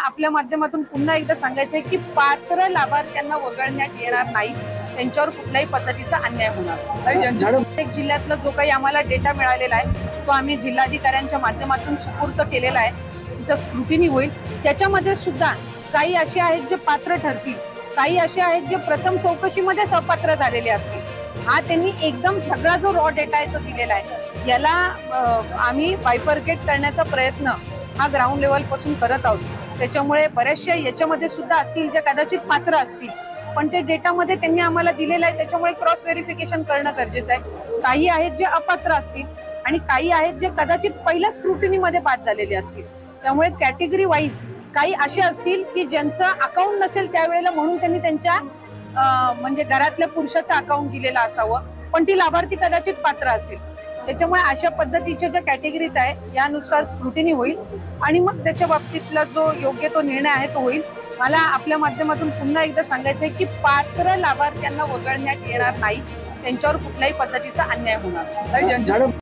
आपल्या माध्यमातून पुन्हा एकदा सांगायचं आहे की पात्र लाभार्थ्यांना वगळण्यात येणार नाही, त्यांच्यावर कुठल्याही पद्धतीचा अन्याय होणार नाही। प्रत्येक जिल्ह्यातला जो काही आम्हाला डेटा मिळालेला आहे तो आम्ही जिल्हाधिकाऱ्यांच्या माध्यमातून सुपूर्द केलेला आहे। तिथं स्क्रुटिनी होईल। त्याच्यामध्ये सुद्धा काही असे आहेत जे पात्र ठरतील, काही असे आहेत जे प्रथम चौकशीमध्येच अपात्र झालेले असतील। हा त्यांनी एकदम सगळा जो रॉ डेटा आहे तो दिलेला आहे। याला आम्ही बायफर्केट करण्याचा प्रयत्न हा ग्राउंड लेवल पासून करत आहोत। त्याच्यामुळे बरेचसे याच्यामध्ये सुद्धा असतील जे कदाचित पात्र असतील, पण ते डेटामध्ये त्यांनी आम्हाला दिलेलं आहे, त्याच्यामुळे क्रॉस व्हेरिफिकेशन करणं गरजेचं आहे। काही आहेत जे अपात्र असतील आणि काही आहेत जे कदाचित पहिल्या स्क्रुटिनीमध्ये पास झालेले असतील। त्यामुळे कॅटेगरी वाईज काही असे असतील की ज्यांचं अकाउंट नसेल त्यावेळेला म्हणून त्यांनी त्यांच्या म्हणजे घरातल्या पुरुषाचं अकाउंट दिलेलं असावं, पण ती लाभार्थी कदाचित पात्र असेल। त्याच्यामुळे अशा पद्धतीच्या ज्या कॅटेगरीज आहे यानुसार स्क्रुटिनी होईल आणि मग त्याच्या बाबतीतला जो योग्य तो निर्णय आहे तो होईल। मला आपल्या माध्यमातून पुन्हा एकदा सांगायचं आहे की पात्र लाभार्थ्यांना वगळण्यात येणार नाही, त्यांच्यावर कुठल्याही पद्धतीचा अन्याय होणार नाही।